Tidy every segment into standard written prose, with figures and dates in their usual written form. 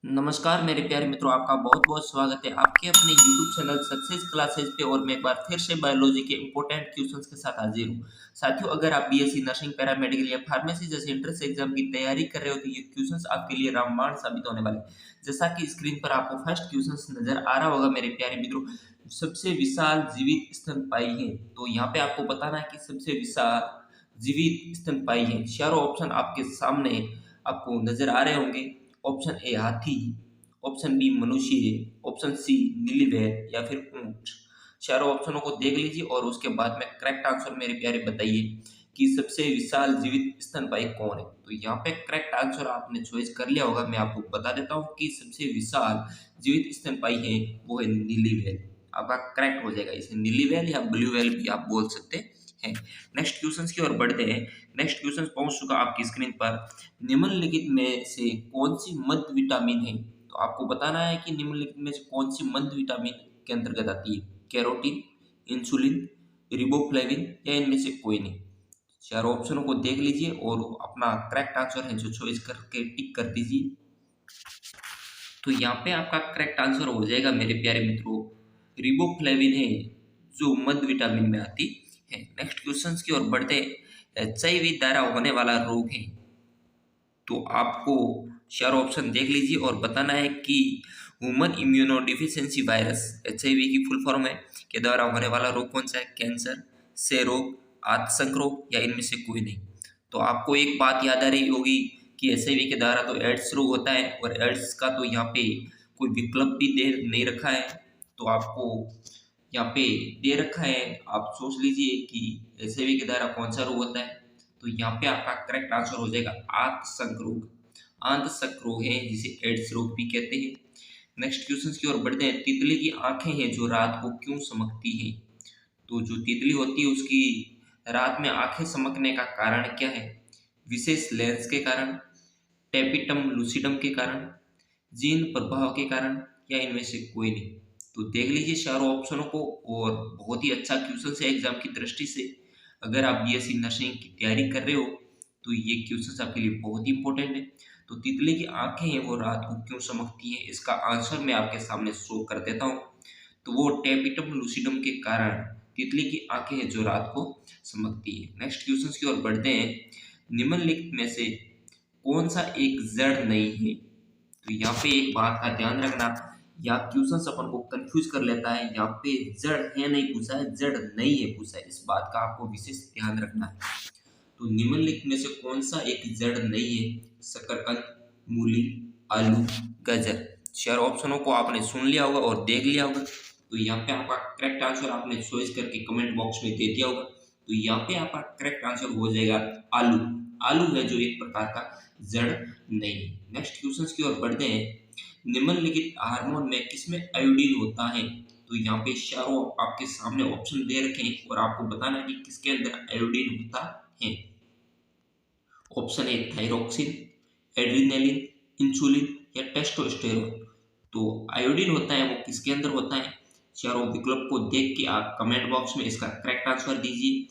नमस्कार मेरे प्यारे मित्रों, आपका बहुत बहुत स्वागत है आपके अपने YouTube चैनल सक्सेस क्लासेस पे। और मैं एक बार फिर से बायोलॉजी के इंपॉर्टेंट क्वेश्चंस के साथ हाजिर हूँ। साथियों, अगर आप बीएससी नर्सिंग, पैरामेडिकल या फार्मेसी जैसे एंट्रेंस एग्जाम की तैयारी कर रहे हो तो ये क्वेश्चंस आपके लिए रामबाण साबित होने वाले हैं। जैसा कि स्क्रीन पर आपको फर्स्ट क्वेश्चन नजर आ रहा होगा मेरे प्यारे मित्रों, सबसे विशाल जीवित स्तनपायी है। तो यहाँ पे आपको बताना है कि सबसे विशाल जीवित स्तनपायी है। चारों ऑप्शन आपके सामने आपको नजर आ रहे होंगे। ऑप्शन ए हाथी, ऑप्शन बी मनुष्य, ऑप्शन सी नीली वैल या फिर ऊंट। चारों ऑप्शनों को देख लीजिए और उसके बाद में करेक्ट आंसर मेरे प्यारे बताइए कि सबसे विशाल जीवित स्तनपायी कौन है। तो यहाँ पे करेक्ट आंसर आपने चॉइस कर लिया होगा। मैं आपको बता देता हूँ कि सबसे विशाल जीवित स्तनपायी है वो है नीली वैल। आपका करेक्ट हो जाएगा। इसे नीली वैल या ब्लू वैल भी आप बोल सकते हैं। नेक्स्ट क्वेश्चन की ओर बढ़ते हैं। नेक्स्ट क्वेश्चन पहुंच चुका आपकी स्क्रीन पर। निम्नलिखित में से कौन सी मध्य विटामिन है। तो आपको बताना है कि निम्नलिखित में से कौन सी मध्य विटामिन के अंतर्गत आती है। कैरोटीन, इंसुलिन, रिबोफ्लेविन या इनमें से कोई नहीं। चारों ऑप्शनों को देख लीजिए और अपना करेक्ट आंसर है जो चॉइस करके टिक कर दीजिए। तो यहाँ पे आपका करेक्ट आंसर हो जाएगा मेरे प्यारे मित्रों, रिबोफ्लेविन है जो मध्य विटामिन में आती है। नेक्स्ट क्वेश्चन की ओर बढ़ते हैं। एचआईवी द्वारा होने वाला रोग है। तो आपको चारों ऑप्शन देख लीजिए और बताना है कि human immuno deficiency virus HIV की फुल फॉर्म है के द्वारा होने वाला रोग कौन सा है। कैंसर, क्षय रोग, आंतसंक रोग या इनमें से कोई नहीं। तो आपको एक बात याद आ रही होगी कि एचआईवी के द्वारा तो एड्स रोग होता है और एड्स का तो यहाँ पे कोई विकल्प भी दे नहीं रखा है। तो आपको यहाँ पे दे रखा है, आप सोच लीजिए कि एचआईवी के द्वारा कौन सा रोग होता है। तो यहाँ पे आपका करेक्ट आंसर हो जाएगा आंतसंक रोग। आंतसंक रोग है जिसे एड्स रोग भी कहते हैं। नेक्स्ट क्वेश्चन की ओर बढ़ते हैं। तितली की आंखें हैं जो रात को क्यों चमकती हैं। तो जो तितली होती है उसकी रात में आंखें चमकने का कारण क्या है। विशेष लेंस के कारण, टेपिटम लूसिडम के कारण, जीन प्रभाव के कारण या इनमें से कोई नहीं। तो देख लीजिए चारों ऑप्शनों को। और बहुत ही अच्छा क्वेश्चन है एग्जाम की दृष्टि से। अगर आप बीएससी नर्सिंग की तैयारी कर रहे हो तो ये क्वेश्चन आपके लिए बहुत ही इंपॉर्टेंट है। तो तितली की आंखें हैं वो रात को क्यों चमकती हैं, इसका आंसर मैं आपके सामने शो कर देता हूँ। तो वो टेपिटम लूसिडम के कारण तितली की आंखें हैं जो रात को चमकती है। नेक्स्ट क्वेश्चन की ओर बढ़ते हैं। निम्नलिखित में से कौन सा एक जड़ नहीं है। तो यहाँ पे एक बात का ध्यान रखना, या क्वेश्चन अपन को कंफ्यूज कर लेता है। यहाँ पे जड़ है नहीं पूछा है, जड़ नहीं है पूछा है। इस बात का आपको विशेष ध्यान रखना है। तो निम्नलिखित में से कौन सा एक जड़ नहीं है। शकरकंद, मूली, आलू, गाजर। चार ऑप्शनों को आपने सुन लिया होगा और देख लिया होगा। तो यहाँ पे आपका करेक्ट आंसर आपने चॉइस करके कमेंट बॉक्स में दे दिया होगा। तो यहाँ पे आपका करेक्ट आंसर हो जाएगा आलू। आलू है जो एक प्रकार का जड़ नहीं है। नेक्स्ट क्वेश्चन की ओर बढ़ते हैं। निम्नलिखित हार्मोन में किसमें आयोडीन होता है। तो यहाँ पे चारों आपके सामने ऑप्शन दे रखे हैं और आपको बताना है कि किसके अंदर आयोडीन होता है। Option A thyroxine, adrenaline, insulin या टेस्टोस्टेरोन। तो आयोडीन होता है वो किसके अंदर होता है। चारों विकल्प को देख के आप कमेंट बॉक्स में इसका करेक्ट आंसर दीजिए।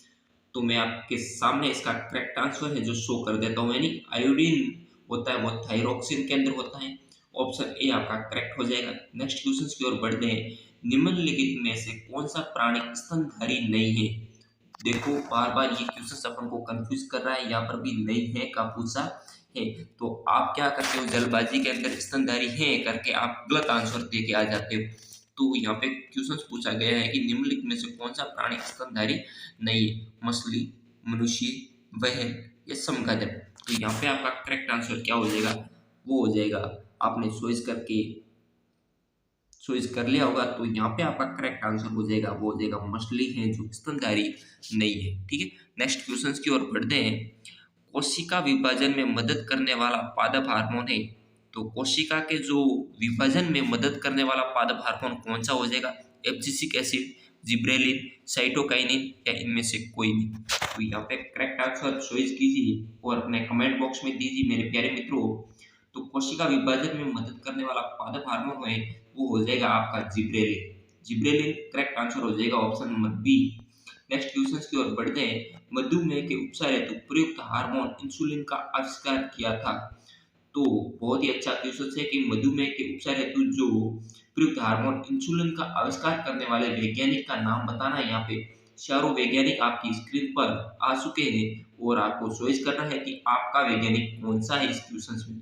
तो मैं आपके सामने इसका करेक्ट आंसर है जो शो कर देता हूँ। यानी आयोडीन होता है वो थायरोक्सिन के अंदर होता है। ऑप्शन ए आपका करेक्ट हो जाएगा। नेक्स्ट क्वेश्चन की ओर बढ़ते हैं। निम्नलिखित में से कौन सा प्राणी स्तनधारी नहीं है। देखो बार बार ये क्वेश्चन अपन को कंफ्यूज कर रहा है। यहाँ पर भी नहीं है का पूछा है। तो आप क्या करते हो, जल्दबाजी के अंदर स्तनधारी है करके आप गलत आंसर दे के आ जाते हो। तो यहाँ पे क्वेश्चन पूछा गया है कि निम्नलिखित में से कौन सा प्राणी स्तनधारी नहीं है। मछली, मनुष्य, व्हेल या चमगादड़। तो यहाँ पे आपका करेक्ट आंसर क्या हो जाएगा, वो हो जाएगा, आपने चॉइस कर लिया होगा। तो यहाँ पे आपका करेक्ट आंसर हो जाएगा, वो हो जाएगा मछली है जो स्तनधारी नहीं है। ठीक है। नेक्स्ट क्वेश्चन की ओर बढ़ते हैं। कोशिका विभाजन में मदद करने वाला पादप हार्मोन है। तो कोशिका के जो विभाजन में मदद करने वाला पादप हार्मोन कौन सा हो जाएगा। एब्सिसिक एसिड, जिब्रेलिन, साइटोकाइनिन या इनमें से कोई नहीं। तो यहाँ पे करेक्ट आंसर चॉइस कीजिए और अपने कमेंट बॉक्स में दीजिए मेरे प्यारे मित्रों। तो कोशिका विभाजन में मदद करने वाला पादप हार्मोन है वो हो जाएगा आपका जिब्रेलिन। जिब्रेलिन करेक्ट आंसर हो जाएगा option number B. Next question की ओर बढ़ते हैं। मधुमेह के उपचार हेतु प्रयुक्त हार्मोन इंसुलिन का आविष्कार किया था। तो बहुत ही अच्छा क्वेश्चन है कि मधुमेह के उपचार हेतु जो प्रयुक्त हार्मोन इंसुलिन का आविष्कार करने वाले वैज्ञानिक का नाम बताना है। यहाँ पे चारों वैज्ञानिक आपकी स्क्रीन पर आ चुके हैं और आपको चॉइस करना है कि आपका वैज्ञानिक कौन सा है इस क्वेश्चन में।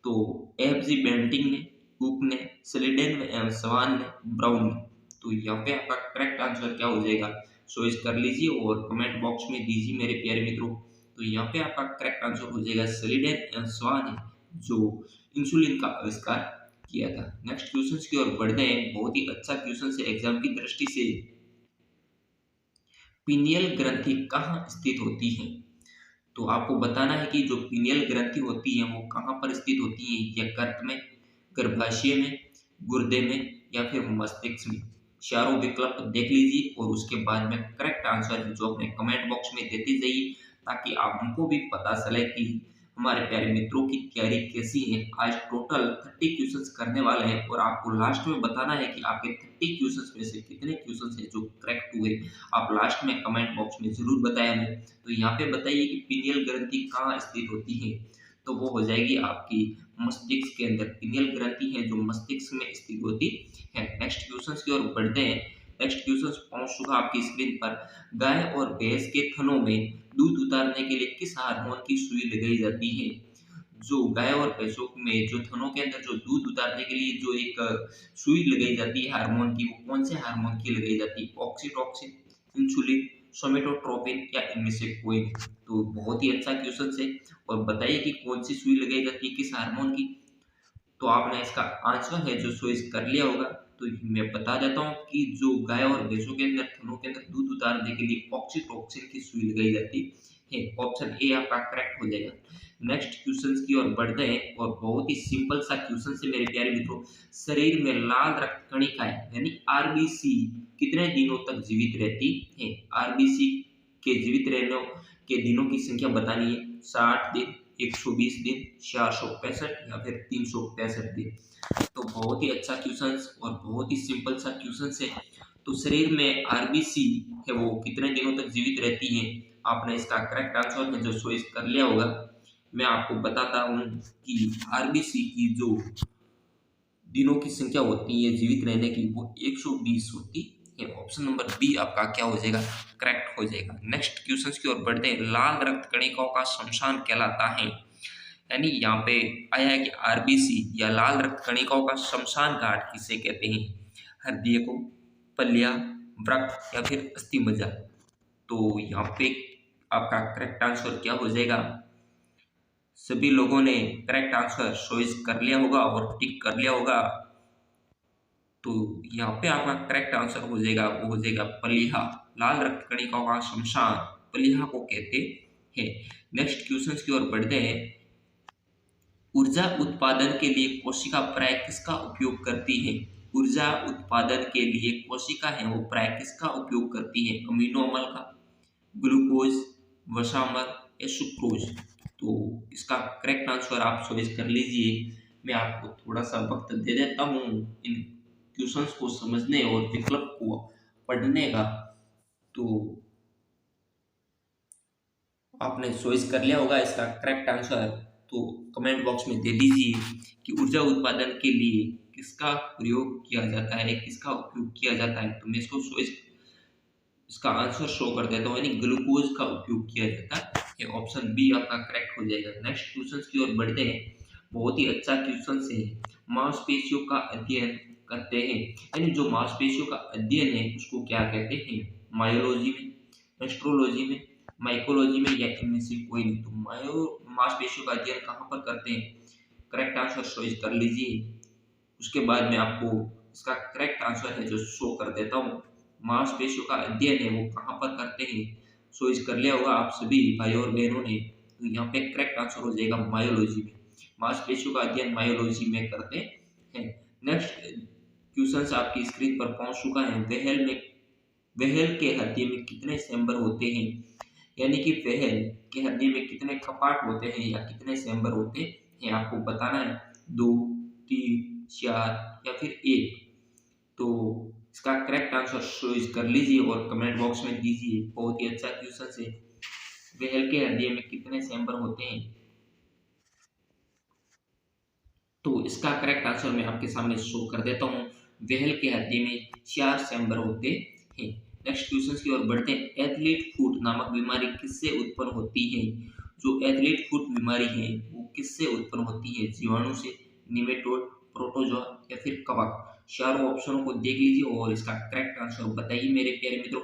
तो एफ जी बेंटिंग ने, कुक ने, स्लीडेन ने, सवान ने, ब्राउन ने। तो यहाँ पे आपका करेक्ट आंसर क्या हो जाएगा, चॉइस कर लीजिए और कमेंट बॉक्स में दीजिए मेरे प्यारे मित्रों। तो यहाँ पे आपका करेक्ट आंसर हो जाएगा स्लीडेन एंड सवान है जो इंसुलिन का आविष्कार किया था। नेक्स्ट क्वेश्चन की ओर बढ़ते हैं। बहुत ही अच्छा क्वेश्चन है एग्जाम की दृष्टि से। पीनियल ग्रंथि कहाँ स्थित होती है? तो आपको बताना है कि जो पीनियल ग्रंथि होती है वो कहाँ पर स्थित होती है, या कर्क में, गर्भाशय में, गुर्दे में, या फिर मस्तिष्क में। चारों विकल्प देख लीजिए और उसके बाद में करेक्ट आंसर जो अपने कमेंट बॉक्स में देते जाइए, ताकि आपको भी पता चले कि हमारे प्यारे मित्रों की तैयारी कैसी है। आज टोटल 30 क्वेश्चंस करने वाले हैं और आपको लास्ट में बताना है कि आपके 30 क्वेश्चंस में से कितने क्वेश्चंस हैं जो करेक्ट हुए। आप लास्ट में कमेंट बॉक्स में जरूर बताएं हमें। तो यहाँ पे बताइए कि पीनियल ग्रंथि कहाँ स्थित होती है, तो वो हो जाएगी आपकी मस्तिष्क के अंदर। पीनियल ग्रंथि है जो मस्तिष्क में स्थित होती है। नेक्स्ट क्वेश्चन की ओर बढ़ते हैं। नेक्स्ट क्वेश्चन पहुंच चुका आपकी स्क्रीन पर। गाय और भैंस के थनों में दूध उतारने के लिए किस हार्मोन की सुई लगाई जाती है? जो गाय और भैंसों में जो थनों के अंदर जो दूध उतारने के लिए जो एक सुई लगाई जाती है हार्मोन की, वो कौन से हार्मोन की लगाई जाती है? ऑक्सीटोसिन, इंसुलिन, सोमेटोट्रोपिन, या इनमें से कोई नहीं। तो बहुत ही अच्छा क्वेश्चन है। और बताइए कि कौन सी सुई लगाई जाती है किस हार्मोन की? तो आपने इसका आंसर है जो चॉइस कर लिया होगा। तो मैं बता देता हूँ कि जो गाय और भैंसों के अंदर थनों के अंदर दूध उतारने के लिए ऑक्सीटोसिन की सुई लगाई जाती है। ऑप्शन ए आपका करेक्ट हो जाएगा। नेक्स्ट क्वेश्चन की ओर बढ़ते हैं और बहुत ही सिंपल सा क्वेश्चन से मेरे प्यारे मित्रों। शरीर में लाल रक्त कणिकाएं यानी आरबीसी कितने दिनों तक जीवित रहती है? आरबीसी के जीवित रहने के दिनों की संख्या बतानी है। 60 दिन, 120 दिन, 465 या फिर 365 दिन। तो बहुत ही अच्छा क्वेश्चन और बहुत ही सिंपल सा क्वेश्चन है। तो शरीर में आरबीसी है वो कितने दिनों तक जीवित रहती है? आपने इसका करेक्ट आंसर है जो चॉइस कर लिया होगा। मैं आपको बताता हूँ कि आरबीसी की जो दिनों की संख्या होती है जीवित रहने की वो 120 होती है। ऑप्शन नंबर बी आपका क्या हो जाएगा, करेक्ट हो जाएगा। नेक्स्ट क्वेश्चन की ओर बढ़ते हैं। लाल रक्त कणिकाओं का शमशान कहलाता है। यानी यहाँ पे आया है कि आरबीसी या लाल रक्त कणिकाओं का शमशान घाट किसे कहते हैं? हृदय को, पल्लिया, वृक्क, या फिर अस्थि मज्जा। तो यहाँ पे आपका करेक्ट आंसर क्या हो जाएगा? सभी लोगों ने करेक्ट आंसर चॉइस कर लिया होगा और टिक कर लिया होगा। तो यहाँ पे आपका करेक्ट आंसर हो जाएगा, वो हो जाएगा पलीहा। लाल रक्त कणिकाओं का शमशान पलीहा को कहते हैं। नेक्स्ट क्वेश्चन की ओर बढ़ते हैं। ऊर्जा उत्पादन के लिए कोशिका प्राय किसका उपयोग करती है? ऊर्जा उत्पादन के लिए कोशिका है वो प्राय किसका उपयोग करती है? अमीनो अम्ल का, ग्लूकोज, वसामर, या सुक्रोज। तो इसका करेक्ट आंसर आप चॉइस कर लीजिए। मैं आपको थोड़ा सा वक्त दे देता हूँ इन क्वेश्चंस को समझने और विकल्प को पढ़ने का। तो आपने चॉइस कर लिया होगा इसका करेक्ट आंसर। तो कमेंट बॉक्स में दे दीजिए कि ऊर्जा उत्पादन के लिए किसका प्रयोग किया जाता है, किसका उपयोग किया जाता है। तो मैं इसको चॉइस इसका आंसर शो कर देता हूँ, यानी ग्लूकोज का उपयोग किया जाता है। ऑप्शन बी आपका करेक्ट हो जाएगा। नेक्स्ट क्वेश्चन की ओर बढ़ते हैं। बहुत ही अच्छा क्वेश्चन है। मांसपेशियों का अध्ययन करते हैं, यानी जो मांसपेशियों का अध्ययन है उसको क्या कहते हैं? मायोलॉजी में, एस्ट्रोलॉजी में, माइकोलॉजी में, या इनमें से कोई नहीं। तो मांसपेशियों का अध्ययन कहाँ पर करते हैं? करेक्ट आंसर चॉइस कर लीजिए। उसके बाद मैं आपको इसका करेक्ट आंसर है जो शो कर देता हूँ। मांसपेशियों का अध्ययन है वो कहाँ पर करते हैं? चॉइस कर लिया होगा आप सभी भाई और बहनों ने। तो यहाँ पे करेक्ट आंसर हो जाएगा मायोलॉजी में। मांसपेशियों का अध्ययन मायोलॉजी में करते हैं। नेक्स्ट क्वेश्चन आपकी स्क्रीन पर पहुंच चुका है। व्हेल के हृदय में कितने चैम्बर होते हैं? यानी कि व्हेल के हृदय में कितने कपाट होते हैं या कितने चैम्बर होते हैं आपको बताना है। 2, 3, 4 या फिर 1। तो इसका करेक्ट आंसर चॉइस कर लीजिए और कमेंट बॉक्स में दीजिए। बहुत ही अच्छा क्वेश्चन है। व्हेल के हृदय में कितने चैम्बर होते हैं? तो इसका करेक्ट आंसर मैं आपके सामने शो कर देता हूँ। व्हेल के हड्डी में 4 चैम्बर होते हैं। नेक्स्ट क्वेश्चन की ओर बढ़ते हैं। एथलीट फुट नामक बीमारी किससे उत्पन्न होती है? जो एथलीट फुट बीमारी है वो किससे उत्पन्न होती है? जीवाणु से, निमेटोड, प्रोटोजोआ या फिर कवक? चारों ऑप्शनों को देख लीजिए और इसका करेक्ट आंसर बताइए मेरे प्यारे मित्रों।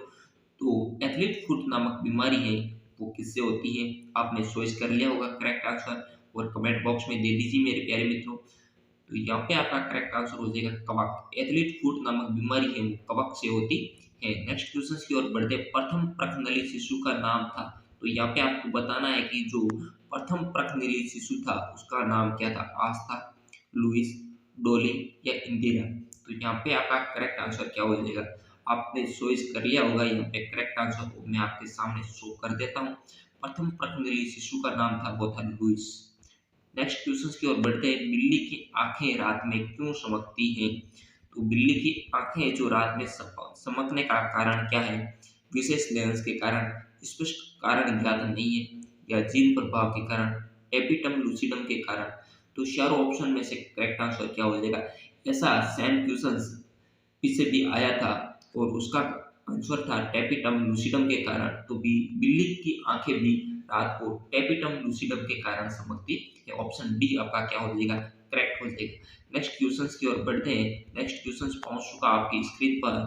तो एथलीट फुट नामक बीमारी है वो किससे होती है? आपने चॉइस कर लिया होगा करेक्ट आंसर और कमेंट बॉक्स में दे दीजिए मेरे प्यारे मित्रों। तो यहाँ पे आपका करेक्ट आंसर हो जाएगा कवक। एथलीट फुट नामक बीमारी है वो कवक से होती है। नेक्स्ट क्वेश्चन की ओर बढ़ते हैं। प्रथम प्रखनली शिशु का नाम था। तो यहाँ पे आपको बताना है कि जो प्रथम प्रखनली शिशु था उसका नाम क्या था? आस्था, लुइस, डोली या इंदिरा? तो यहाँ पे आपका करेक्ट आंसर क्या हो जाएगा? आपने चॉइस कर लिया होगा यहाँ पे करेक्ट आंसर को मैं आपके सामने शो कर देता हूँ। प्रथम प्रखनली शिशु का नाम था वो था लुइस। नेक्स्ट क्वेश्चन की ओर बढ़ते हैं। बिल्ली की आंखें रात में क्यों चमकती हैं? तो बिल्ली की आंखें जो रात में चमकने का कारण क्या है? विशेष लेंस के कारण, स्पष्ट कारण ज्ञात नहीं है, या जीन प्रभाव के कारण, एपिटम लूसिडम के कारण? तो चारों ऑप्शन में से करेक्ट आंसर क्या हो जाएगा? ऐसा सेम क्वेश्चन पीछे भी आया था और उसका आंसर था टेपिटम लूसिडम के कारण। तो भी बिल्ली की आंखें भी रात को टेपिटम लूसिडम के कारण चमकती है। ऑप्शन डी आपका क्या हो जाएगा? करेक्ट हो जाएगा। नेक्स्ट क्वेश्चन की ओर बढ़ते हैं। नेक्स्ट क्वेश्चन पहुंच चुका आपकी स्क्रीन पर,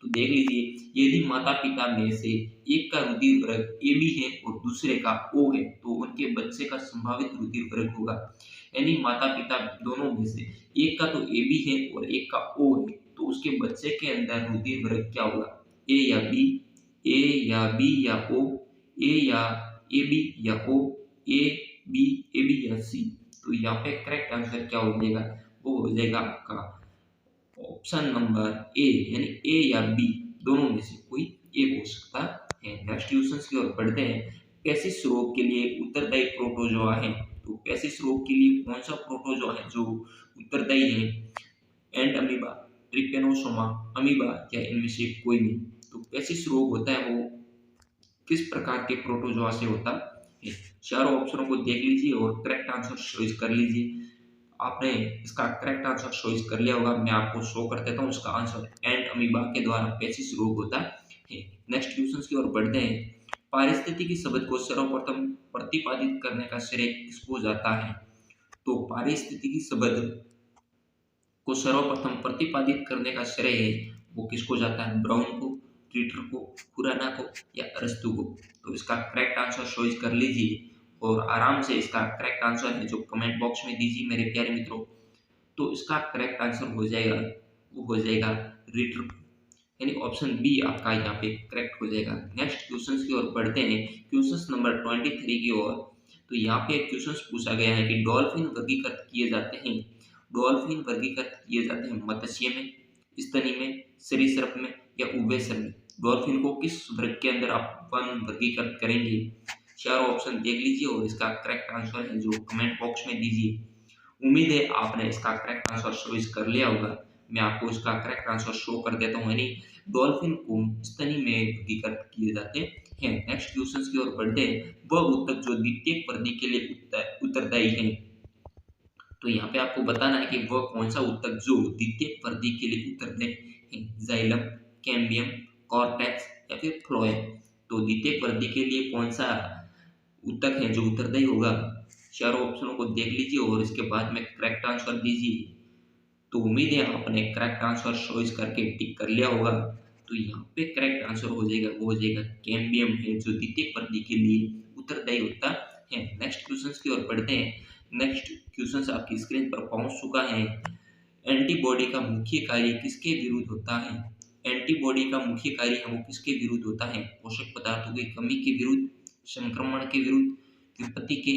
तो देख लीजिए। यदि माता पिता में से एक का रुधिर वर्ग ए बी है और दूसरे का ओ है तो उनके बच्चे का संभावित रुधिर वर्ग होगा। यानी माता पिता दोनों में से एक का तो ए बी है और एक का ओ है, तो उसके बच्चे के अंदर रुधिर वर्ग क्या होगा? ए या बी, ए या बी या ओ, ए या ए बी या ओ, ए बी, ए बी या सी? तो यहाँ पे करेक्ट आंसर क्या हो जाएगा? वो हो जाएगा आपका ऑप्शन नंबर ए, यानी ए या बी दोनों में से कोई एक हो सकता है। नेक्स्ट क्वेश्चन की ओर बढ़ते हैं। पेसिस रोग के लिए उत्तरदायी प्रोटोजोआ है। तो पेसिस रोग के लिए कौन सा प्रोटोजोआ है जो उत्तरदायी है? एंड अमीबा, ट्रिपेनोसोमा, अमीबा या इनमें से कोई नहीं? तो पेसिस रोग होता है वो किस प्रकार के प्रोटोजोआ से होता है? चारों ऑप्शनों को देख लीजिए और करेक्ट आंसर चॉइस कर लीजिए। आपने इसका करेक्ट आंसर चॉइस कर लिया होगा, मैं आपको शो कर देता हूँ इसका आंसर। एंड अमीबा के द्वारा पेसिस रोग होता है। नेक्स्ट क्वेश्चन की ओर बढ़ते हैं। पारिस्थितिकी शब्द को सर्वप्रथम प्रतिपादित करने का श्रेय किसको जाता है? तो पारिस्थितिकी शब्द को सर्वप्रथम प्रतिपादित करने का श्रेय वो किसको जाता है? ब्राउन को, ट्रीटर को, खुराना को या अरस्तु को? तो इसका करेक्ट आंसर चॉइस कर लीजिए और आराम से इसका करेक्ट आंसर है जो कमेंट बॉक्स में दीजिए मेरे प्यारे मित्रों। तो इसका करेक्ट आंसर हो जाएगा वो हो जाएगा रीटर, यानी ऑप्शन बी आपका यहाँ पे करेक्ट हो जाएगा। नेक्स्ट क्वेश्चन की ओर बढ़ते हैं। क्वेश्चन नंबर 23 की ओर। तो यहाँ पे क्वेश्चन पूछा गया है कि डॉल्फिन वर्गीकृत किए जाते हैं। डॉल्फिन वर्गीकृत किए जाते हैं मत्स्य में, स्तनी में, सरीसृप में या उभयचर में? डॉल्फिन को किस वर्ग के अंदर आप वर्गीकृत करेंगे? चारों ऑप्शन देख लीजिए और इसका करेक्ट आंसर है जो कमेंट बॉक्स में दीजिए। उम्मीद है आपने इसका करेक्ट आंसर चॉइस कर लिया होगा। मैं आपको इसका करेक्ट आंसर शो कर देता हूँ, यानी डॉल्फिन को स्तनी में वर्गीकृत किए जाते हैं। नेक्स्ट क्वेश्चन की ओर बढ़ते हैं। वह ऊतक जो द्वितीयक वृद्धि के लिए उत्तरदायी है। तो यहाँ पे आपको बताना है कि वह कौन सा ऊतक जो द्वितीयक वृद्धि के लिए उत्तरदायी है। जाइलम, कैम्बियम, कॉर्टेक्स या फिर फ्लोएम? तो द्वितीयक वृद्धि के लिए कौन सा ऊतक है जो उत्तरदायी होगा? चारों ऑप्शनों को देख लीजिए और इसके बाद में करेक्ट आंसर दीजिए। तो उम्मीद है आपने करेक्ट आंसर चॉइस करके टिक कर लिया होगा। तो यहाँ पे करेक्ट आंसर हो जाएगा वो हो जाएगा कैम्बियम है जो द्वितीयक वृद्धि के लिए उत्तरदायी होता है। नेक्स्ट क्वेश्चन की ओर बढ़ते हैं। नेक्स्ट क्वेश्चन आपकी स्क्रीन पर पहुंच चुका है। एंटीबॉडी का मुख्य कार्य किसके विरुद्ध होता है? एंटीबॉडी का मुख्य कार्य है वो किसके विरुद्ध होता है? पोषक पदार्थों की कमी के विरुद्ध, संक्रमण के विरुद्ध, विपत्ति के?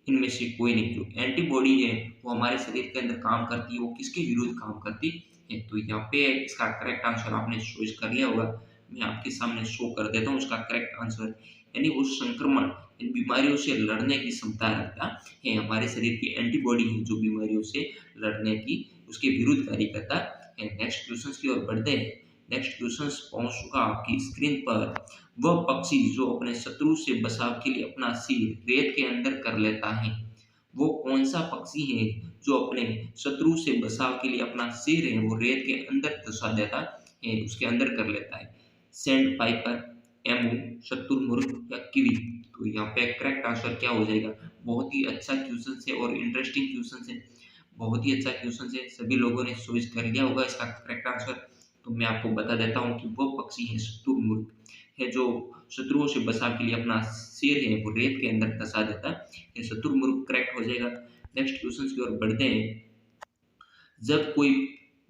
इनमें से कोई नहीं। जो एंटीबॉडी है वो हमारे शरीर के अंदर काम करती है वो किसके विरुद्ध काम करती है? तो यहाँ पे इसका करेक्ट आंसर आपने चॉइस कर लिया होगा, मैं आपके सामने शो कर देता हूँ इसका करेक्ट आंसर। यानी वो संक्रमण, इन बीमारियों से लड़ने की क्षमता रखता है। हमारे शरीर की एंटीबॉडी है जो बीमारियों से लड़ने की उसके विरुद्ध कार्य करता है। नेक्स्ट क्वेश्चन की ओर बढ़ते हैं। नेक्स्ट क्वेश्चन पहुंच चुका आपकी स्क्रीन पर। वह पक्षी जो अपने शत्रु से बचाव के लिए अपना सिर रेत के अंदर कर लेता है, वो कौन सा पक्षी है जो अपने शत्रु से बचाव के लिए अपना सिर है वो रेत के अंदर दसा देता है, उसके अंदर कर लेता है। सैंड पाइपर, एमो, शुतुरमुर्ग या कीवी। तो यहाँ पे करेक्ट आंसर क्या हो जाएगा? बहुत ही अच्छा क्वेश्चन है और इंटरेस्टिंग क्वेश्चन है, बहुत ही अच्छा क्वेश्चन है। सभी लोगों ने चॉइस कर लिया होगा इसका करेक्ट आंसर। तो मैं आपको बता देता हूँ कि वो पक्षी है शुतुरमुर्ग, है जो शत्रुओं से बचाव के लिए अपना सिर है वो रेत के अंदर दसा देता है। ये शुतुरमुर्ग करेक्ट हो जाएगा। नेक्स्ट क्वेश्चन की ओर बढ़ते हैं। जब कोई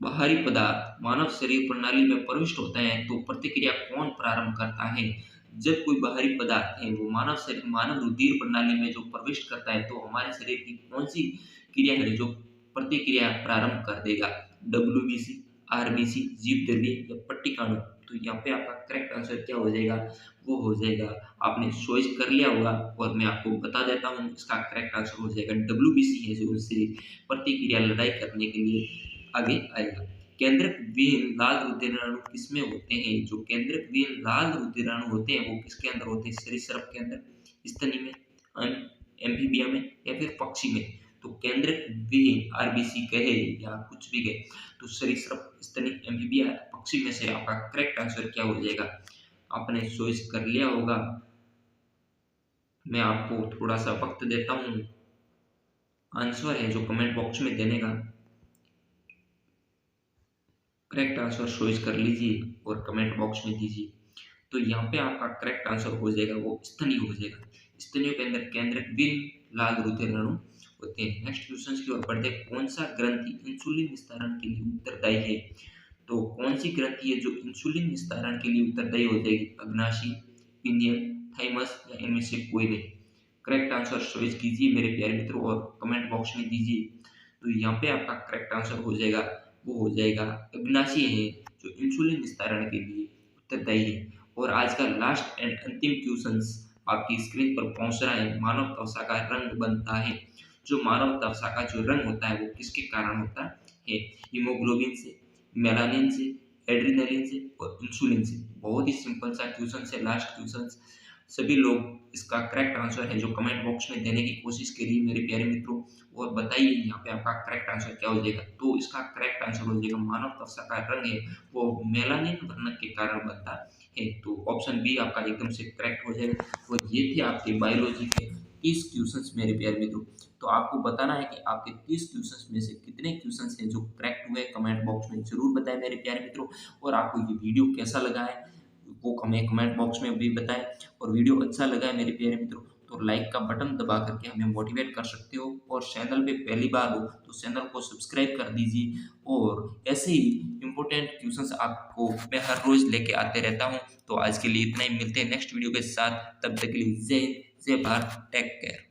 बाहरी पदार्थ मानव शरीर प्रणाली में प्रविष्ट होता है तो प्रतिक्रिया कौन प्रारंभ करता है? जब कोई बाहरी पदार्थ है वो मानव रुधिर प्रणाली में जो प्रविष्ट करता है तो हमारे शरीर की कौन सी क्रिया है जो प्रतिक्रिया प्रारंभ कर देगा? डब्ल्यूबीसी, आरबीसी, जीवदर्दी या पट्टिकाणु। तो यहाँ पे आपका करेक्ट आंसर क्या हो जाएगा? वो हो जाएगा, आपने चॉइस कर लिया होगा और मैं आपको बता देता हूँ इसका करेक्ट आंसर हो जाएगा डब्ल्यूबीसी है, जो उससे प्रतिक्रिया लड़ाई करने के लिए आगे आएगा। केंद्रक विहीन लाल रुधिराणु किसमें होते हैं? जो केंद्रक विहीन लाल रुधिराणु होते हैं वो किसके अंदर होते हैं? सरीसृप के अंदर, स्तनी में, एम्फीबिया में या फिर पक्षी में। तो केंद्रक विहीन आरबीसी कहे या कुछ भी कहे, तो सरीसृप, स्तनी, एम्फीबिया, पक्षी में से आपका करेक्ट आंसर क्या हो जाएगा? आपने चॉइस कर लिया होगा। मैं आपको थोड़ा सा वक्त देता हूँ आंसर है जो कमेंट बॉक्स में देने का। करेक्ट आंसर चॉइस कर लीजिए और कमेंट बॉक्स में दीजिए। तो यहाँ पे आपका करेक्ट आंसर हो जाएगा वो स्तनी हो जाएगा। स्तनियों के अंदर केंद्रक विहीन लाल रुधिराणु होते हैं। नेक्स्ट क्वेश्चन की ओर बढ़ते हैं। कौन सा ग्रंथि इंसुलिन निस्तारण के लिए उत्तरदायी है? तो कौन सी ग्रंथि है जो इंसुलिन निस्तारण के लिए उत्तरदायी हो जाएगी? अग्नाशी, पिनियल, थाइमस या इनमें से कोई नहीं? करेक्ट आंसर चॉइस कीजिए मेरे प्यारे मित्रों और कमेंट बॉक्स में दीजिए। तो यहाँ पे आपका करेक्ट आंसर हो जाएगा, वो हो जाएगा अग्नाशी है, जो इंसुलिन निस्तारण के लिए उत्तरदायी है। और आज का लास्ट एंड अंतिम क्वेश्चन आपकी स्क्रीन पर पहुंच रहा है। मानव त्वचा का रंग बनता है, जो मानव त्वचा का जो रंग होता है वो किसके कारण होता है? हीमोग्लोबिन से, मेलानिन से, एड्रिनलिन से और इंसुलिन से। बहुत ही सिंपल सा क्वेश्चन है, लास्ट क्वेश्चन। सभी लोग इसका करेक्ट आंसर है जो कमेंट बॉक्स में देने की कोशिश करिए मेरे प्यारे मित्रों, और बताइए यहाँ पे आपका करेक्ट आंसर क्या हो जाएगा। तो इसका करेक्ट आंसर हो जाएगा मानव त्वचा का रंग है वो मेलानिन वर्णक के कारण बनता है। तो ऑप्शन बी आपका एकदम से करेक्ट हो जाएगा। और ये थे आपके बायोलॉजी के 30 क्वेश्चंस मेरे प्यारे मित्रों। तो आपको बताना है कि आपके 30 क्वेश्चंस में से कितने क्वेश्चंस हैं जो करेक्ट हुए, कमेंट बॉक्स में जरूर बताएं मेरे प्यारे मित्रों। और आपको ये वीडियो कैसा लगा है वो हमें कमेंट बॉक्स में भी बताएं। और वीडियो अच्छा लगा है मेरे प्यारे मित्रों तो लाइक का बटन दबा करके हमें मोटिवेट कर सकते हो। और चैनल पे पहली बार हो तो चैनल को सब्सक्राइब कर दीजिए। और ऐसे ही इंपॉर्टेंट क्वेश्चंस आपको मैं हर रोज लेके आते रहता हूँ। तो आज के लिए इतना ही, मिलते हैं नेक्स्ट वीडियो के साथ। तब तक के लिए जय जय भारत, टेक केयर।